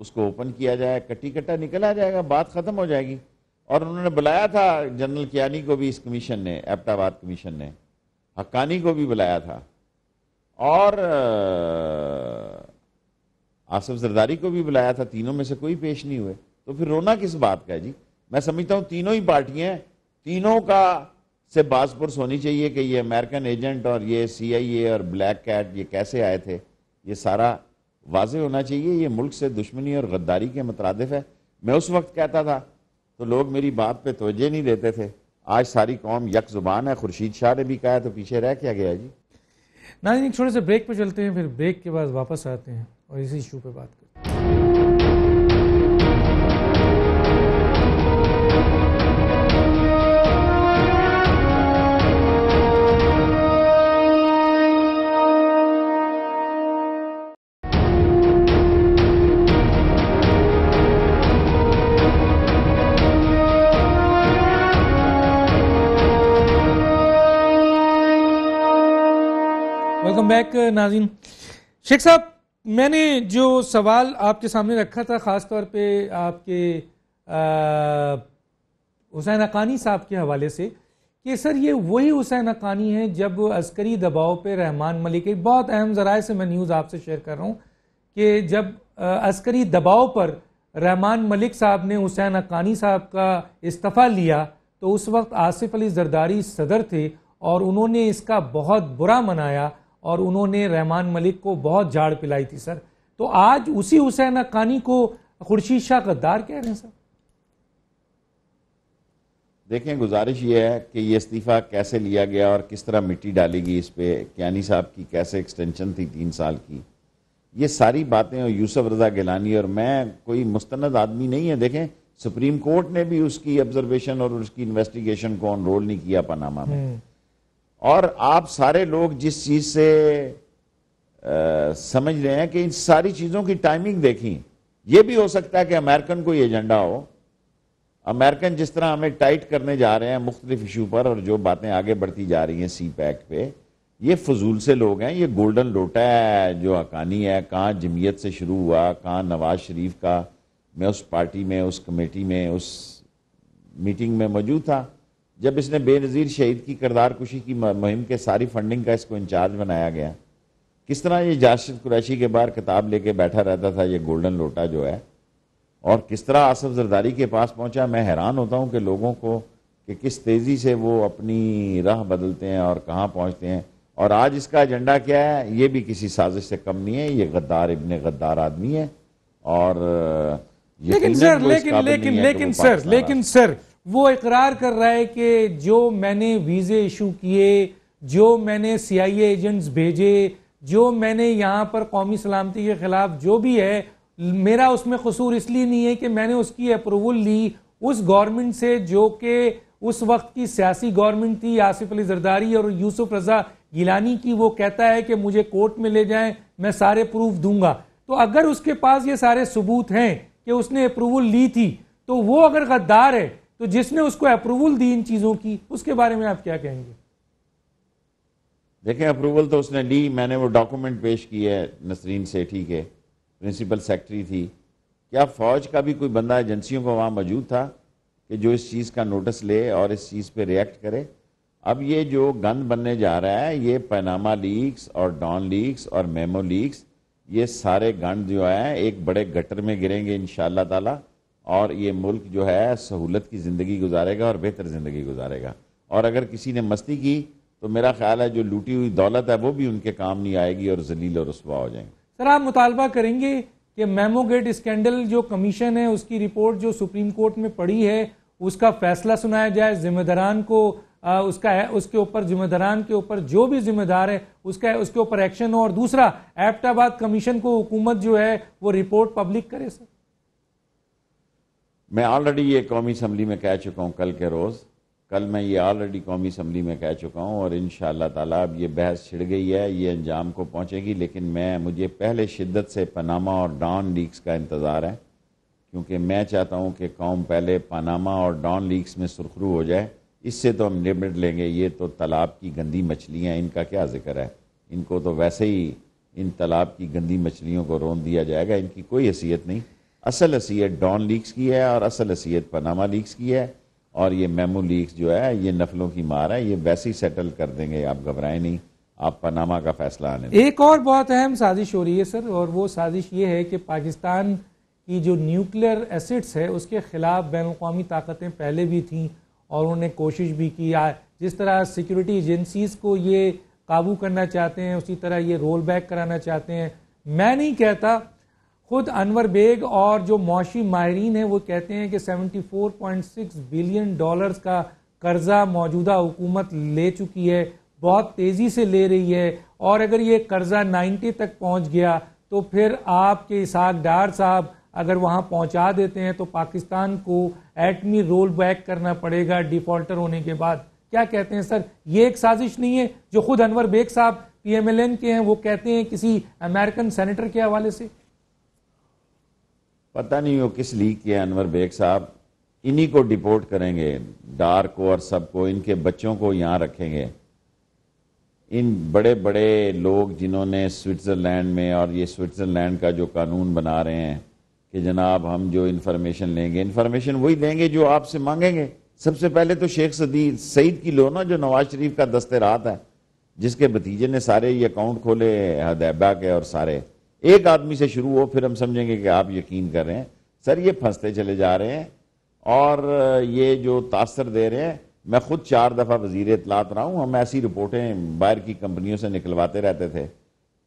اس کو اوپن کیا جائے، کٹی کٹا نکل آ جائے گا، بات ختم ہو جائے گی. اور انہوں نے بلایا تھا جنرل کیانی کو بھی، اس کمیشن نے، ایبٹ آباد کمیشن نے حقانی کو بھی بلایا تھا، اور آصف زرداری کو بھی بلایا تھا. تینوں میں سے کوئی پیش نہیں ہوئے. تو پھر رونا کس بات کا ہے جی؟ میں سمجھتا ہوں تینوں ہی پارٹیاں، تینوں کا سے باز پرس ہونی چاہیے کہ یہ امریکن ایجنٹ اور یہ سی آئی اے اور بلیک کیٹ یہ کیسے آئے تھے. یہ سارا واضح ہونا چاہیے. یہ ملک سے دشمنی اور غداری کے مترادف ہے. میں اس وقت کہتا تھا تو لوگ میری بات پہ توجہ نہیں دیتے تھے. آج ساری قوم یک زبان ہے. خورشید شاہ نے بھی کہا تو پیچھے رہ کیا گیا جی؟ ناظرین ایک چھوٹے سے بریک پہ چلتے ہیں، پھر بریک کے بعد واپس آتے ہیں اور اسی ایشو پہ بات کرتے ہیں. ویلکم بیک ناظرین. شیخ صاحب میں نے جو سوال آپ کے سامنے رکھا تھا خاص طور پہ آپ کے حسین حقانی صاحب کے حوالے سے کہ سر یہ وہی حسین حقانی ہے جب عسکری دباؤ پہ رحمان ملک، ایک بہت اہم ذرائع سے میں نیوز آپ سے شیئر کر رہا ہوں کہ جب عسکری دباؤ پر رحمان ملک صاحب نے حسین حقانی صاحب کا استعفیٰ لیا تو اس وقت آصف علی زرداری صدر تھے اور انہوں نے اس کا بہت برا منایا اور انہوں نے رحمان ملک کو بہت جھاڑ پلائی تھی سر. تو آج اسی حسین حقانی کو خورشید شاہ غدار کہہ رہے ہیں سر. دیکھیں گزارش یہ ہے کہ یہ استعفیٰ کیسے لیا گیا اور کس طرح مٹی ڈالی گئی اس پہ، کیانی صاحب کی کیسے ایکسٹینشن تھی 3 سال کی، یہ ساری باتیں، اور یوسف رضا گیلانی، اور میں کوئی مستند آدمی نہیں ہے. دیکھیں سپریم کورٹ نے بھی اس کی آبزرویشن اور اس کی انویسٹیگیشن کو انرول نہیں کیا پاناما میں، اور آپ سارے لوگ جس چیز سے سمجھ رہے ہیں کہ ان ساری چیزوں کی ٹائمنگ دیکھیں. یہ بھی ہو سکتا ہے کہ امریکن کوئی ایجنڈا ہو، امریکن جس طرح ہمیں ٹائٹ کرنے جا رہے ہیں مختلف ایشو پر، اور جو باتیں آگے بڑھتی جا رہی ہیں سی پیک پہ، یہ فضول سے لوگ ہیں. یہ گولڈن لوٹا ہے جو حقانی ہے، کہاں جمعیت سے شروع ہوا، کہاں نواز شریف کا. میں اس پارٹی میں، اس کمیٹی میں، اس میٹنگ میں موجود تھا جب اس نے بے نظیر شہید کی کردار کشی کی مہم کے ساری فنڈنگ کا اس کو انچارج بنایا گیا. کس طرح یہ جاشد قریشی کے باہر کتاب لے کے بیٹھا رہتا تھا یہ گولڈن لوٹا جو ہے، اور کس طرح آصف زرداری کے پاس پہنچا. میں حیران ہوتا ہوں کہ لوگوں کو کہ کس تیزی سے وہ اپنی راہ بدلتے ہیں اور کہاں پہنچتے ہیں. اور آج اس کا ایجنڈا کیا ہے؟ یہ بھی کسی سازش سے کم نہیں ہے. یہ غدار ابن غدار آدمی ہے، اور لیکن سر وہ اقرار کر رہا ہے کہ جو میں نے ویزے ایشو کیے، جو میں نے سی آئی اے ایجنٹس بھیجے، جو میں نے یہاں پر قومی سلامتی کے خلاف جو بھی ہے، میرا اس میں قصور اس لیے نہیں ہے کہ میں نے اس کی اپروول لی اس گورنمنٹ سے جو کہ اس وقت کی سیاسی گورنمنٹ تھی آصف علی زرداری اور یوسف رضا گیلانی کی. وہ کہتا ہے کہ مجھے کورٹ میں لے جائیں، میں سارے پروف دوں گا. تو اگر اس کے پاس یہ سارے ثبوت ہیں کہ اس نے اپروول لی تھی تو وہ اگر غدار ہے تو جس نے اس کو اپروول دی ان چیزوں کی، اس کے بارے میں آپ کیا کہیں گے؟ دیکھیں اپروول تو اس نے لی، میں نے وہ ڈاکومنٹ پیش کی ہے نسرین سیٹھی کے، پرنسپل سیکرٹری تھی. کیا فوج کا بھی کوئی بندہ ایجنسیوں کو وہاں موجود تھا کہ جو اس چیز کا نوٹس لے اور اس چیز پہ ریئیکٹ کرے؟ اب یہ جو گند بننے جا رہا ہے، یہ پاناما لیکس اور ڈان لیکس اور میمو لیکس، یہ سارے گند جو ہیں ایک بڑے گٹر میں گریں گے انشاءاللہ تعالی، اور یہ ملک جو ہے سہولت کی زندگی گزارے گا اور بہتر زندگی گزارے گا. اور اگر کسی نے مستی کی تو میرا خیال ہے جو لوٹی ہوئی دولت ہے وہ بھی ان کے کام نہیں آئے گی اور ذلیل اور رسوا ہو جائیں گے. سر آپ مطالبہ کریں گے کہ میمو گیٹ اسکینڈل جو کمیشن ہے اس کی رپورٹ جو سپریم کورٹ میں پڑی ہے اس کا فیصلہ سنایا جائے، ذمہ داران کو اس کے اوپر ذمہ داران کے اوپر جو بھی ذمہ دار ہے اس کے اوپر ایکشن ہو، اور دوسرا ایبٹ آباد کمیشن کو حکومت جو ہے وہ رپورٹ پبلک کرے؟ سر میں آلریڈی یہ قومی اسمبلی میں کہہ چکا ہوں، کل میں یہ آلریڈی قومی اسمبلی میں کہہ چکا ہوں، اور انشاءاللہ تعالیٰ اب یہ بحث چھڑ گئی ہے، یہ انجام کو پہنچے گی. لیکن مجھے پہلے شدت سے پاناما اور ڈان لیکس کا انتظار ہے، کیونکہ میں چاہتا ہوں کہ قوم پہلے پاناما اور ڈان لیکس میں سرخرو ہو جائے. اس سے تو ہم نمٹ لیں گے. یہ تو تالاب کی گندی مچھلیاں ہیں، ان کا کیا ذکر ہے؟ ان کو تو ویسے ہی ان تالاب کی گندی مچھلیوں کو رون دیا جائے گا، ان کی کوئی حیثیت نہیں. اصل حیثیت ڈان لیکس کی ہے اور اصل حیثیت پاناما لیکس کی ہے، اور یہ میمو لیکس جو ہے یہ نفلوں کی مار ہے، یہ ویسے ہی سیٹل کر دیں گے. آپ گھبرائیں نہیں، آپ پاناما کا فیصلہ آنے دیں. ایک اور بہت اہم سازش ہو رہی ہے سر، اور وہ سازش یہ ہے کہ پاکستان کی جو نیوکلیئر ایسٹس ہے اس کے خلاف بین الاقوامی طاقتیں پہلے بھی تھیں اور انہوں نے کوشش بھی کی. جس طرح سیکیورٹی ایجنسیز کو یہ قابو کرنا چاہتے ہیں اسی طرح یہ رول بیک کرانا چاہتے ہیں. میں نہیں کہتا، خود انور بیگ اور جو معاشی ماہرین ہیں وہ کہتے ہیں کہ 74.6 بلین ڈالرز کا قرضہ موجودہ حکومت لے چکی ہے، بہت تیزی سے لے رہی ہے، اور اگر یہ قرضہ 90 تک پہنچ گیا تو پھر آپ کے اسحاق ڈار صاحب اگر وہاں پہنچا دیتے ہیں تو پاکستان کو ایٹمی رول بیک کرنا پڑے گا ڈیفالٹر ہونے کے بعد. کیا کہتے ہیں سر، یہ ایک سازش نہیں ہے جو خود انور بیگ صاحب پی ایم ایل این کے ہیں وہ کہتے ہیں کسی امریکن سینیٹر کے حوالے سے؟ پتہ نہیں وہ کس لیگ کے انور بیگ صاحب، انہی کو ڈیپورٹ کریں گے، ڈار کو اور سب کو، ان کے بچوں کو یہاں رکھیں گے. ان بڑے بڑے لوگ جنہوں نے سوئٹزرلینڈ میں اور یہ سوئٹزرلینڈ کا جو قانون بنا رہے ہیں کہ جناب ہم جو انفارمیشن لیں گے، انفارمیشن وہی دیں گے جو آپ سے مانگیں گے. سب سے پہلے تو شیخ سعید کی لو نا، جو نواز شریف کا دست رات ہے، جس کے بھتیجے نے سارے یہ اکاؤنٹ کھولے حدیبہ کے، اور سارے ایک آدمی سے شروع ہو، پھر ہم سمجھیں گے کہ آپ یقین کر رہے ہیں. سر یہ پھنستے چلے جا رہے ہیں اور یہ جو تاثر دے رہے ہیں. میں خود 4 دفعہ وزیر اطلاعات رہا ہوں. ہم ایسی رپورٹیں باہر کی کمپنیوں سے نکلواتے رہتے تھے.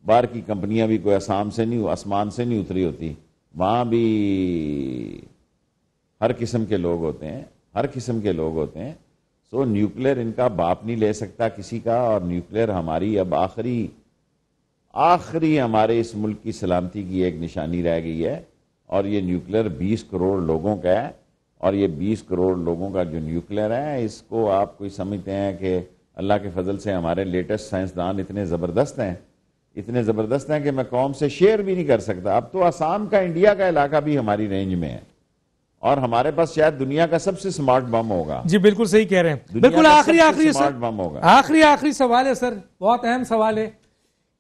باہر کی کمپنیاں بھی کوئی آسمان سے نہیں اتری ہوتی، وہاں بھی ہر قسم کے لوگ ہوتے ہیں. سو نیوکلیر ان کا باپ نہیں لے سکتا کسی کا، اور نیوکلیر ہماری اب آخری ہمارے اس ملک کی سلامتی کی ایک نشانی رہ گئی ہے. اور یہ نیوکلیر 20 کروڑ لوگوں کا ہے، اور یہ 20 کروڑ لوگوں کا جو نیوکلیر ہے، اس کو آپ کوئی سمجھتے ہیں کہ اللہ کے فضل سے ہمارے لیٹسٹ سائنسدان اتنے زبردست ہیں کہ میں قوم سے شیئر بھی نہیں کر سکتا. اب تو آسام کا، انڈیا کا علاقہ بھی ہماری رینج میں ہے، اور ہمارے پاس شاید دنیا کا سب سے سمارٹ بم ہوگا. جی بالکل صحیح کہہ رہے ہیں. بالکل آخری سوال ہے سر، بہت اہم سوال ہے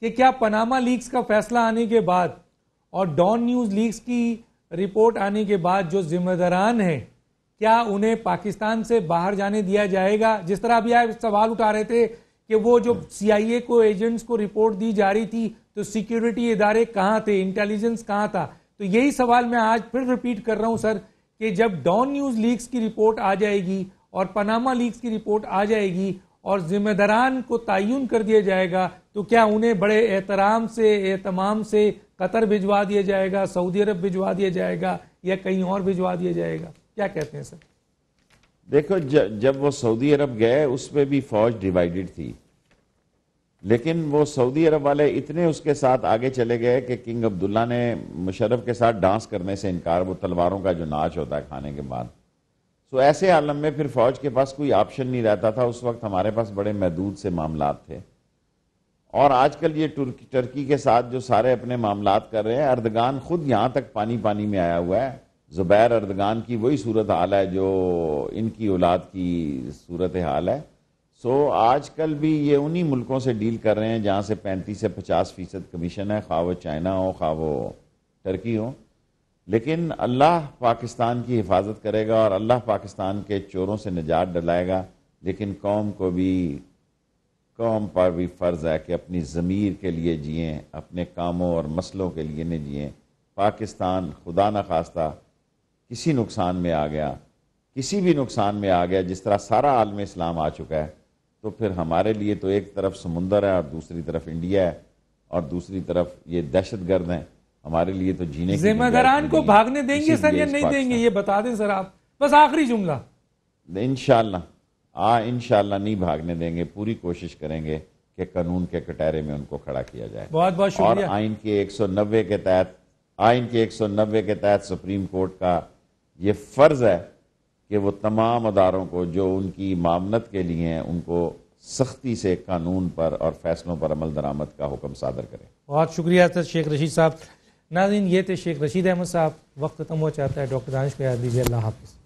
کہ کیا پاناما لیکس کا فیصلہ آنے کے بعد اور ڈان نیوز لیکس کی رپورٹ آنے کے بعد جو ذمہ داران ہیں، کیا انہیں پاکستان سے باہر جانے دیا جائے گا؟ جس طرح ابھی آپ سوال اٹھا رہے تھے کہ وہ جو سی آئی اے کو ایجنٹس کو رپورٹ دی جا رہی تھی تو سیکیورٹی ادارے کہاں تھے، انٹیلیجنس کہاں تھا؟ تو یہی سوال میں آج پھر ریپیٹ کر رہا ہوں سر کہ جب ڈان نیوز لیکس کی رپورٹ آ جائے گی اور پاناما لیکس کی رپورٹ آ جائے گی اور ذمہ داران کو تعین کر دیا جائے گا، تو کیا انہیں بڑے اہتمام سے قطر بھجوا دیا جائے گا، سعودی عرب بھجوا دیا جائے گا، یا کہیں اور بھجوا دیا جائے گا؟ کیا کہتے ہیں سر؟ دیکھو، جب وہ سعودی عرب گئے اس پہ بھی فوج ڈیوائیڈڈ تھی، لیکن وہ سعودی عرب والے اتنے اس کے ساتھ آگے چلے گئے کہ کنگ عبداللہ نے مشرف کے ساتھ ڈانس کرنے سے انکار، وہ تلواروں کا جو ناچ ہوتا ہے کھانے کے بعد. سو ایسے عالم میں پھر فوج کے پاس کوئی آپشن نہیں رہتا تھا. اس وقت ہمارے پاس بڑے محدود سے معاملات تھے. اور آج کل یہ ٹرکی کے ساتھ جو سارے اپنے معاملات کر رہے ہیں، اردگان خود یہاں تک پانی میں آیا ہوا ہے. زبیر اردگان کی وہی صورتحال ہے جو ان کی اولاد کی صورتحال ہے. سو آج کل بھی یہ انہی ملکوں سے ڈیل کر رہے ہیں جہاں سے 35 سے 50% کمیشن ہے، خواہ وہ چائنا ہو خواہ وہ ٹرکی ہو. لیکن اللہ پاکستان کی حفاظت کرے گا اور اللہ پاکستان کے چوروں سے نجات دلائے گا. لیکن قوم پر بھی فرض ہے کہ اپنی ضمیر کے لیے جئیں، اپنے کاموں اور مسئلوں کے لیے نہ جئیں. پاکستان خدا نخواستہ کسی نقصان میں آ گیا، کسی بھی نقصان میں آ گیا، جس طرح سارا عالم اسلام آ چکا ہے، تو پھر ہمارے لیے تو ایک طرف سمندر ہے اور دوسری طرف انڈیا ہے اور دوسری طرف یہ دہشت گرد ہیں. ہمارے لیے تو جینے کی ذمہ داران کو بھاگنے دیں گے سر یا نہیں دیں گے؟ یہ بتا دیں سر آپ، بس آخری جملہ. انشاءاللہ نہیں بھاگنے دیں گے. پوری کوشش کریں گے کہ قانون کے کٹہرے میں ان کو کھڑا کیا جائے. بہت بہت شکریہ. اور آئین کے 190 کے تحت سپریم کورٹ کا یہ فرض ہے کہ وہ تمام اداروں کو جو ان کی معاونت کے لیے ہیں ان کو سختی سے قانون پر اور فیصلوں پر عمل درآمد کا حکم صادر کریں. بہت شکریہ شیخ رشید صاحب. ناظرین، یہ تھے شیخ رشید احمد صاحب. وقت ختم ہو چاہتا ہے. ڈاکٹر دانش کو یاد دیجیے. اللہ حافظ.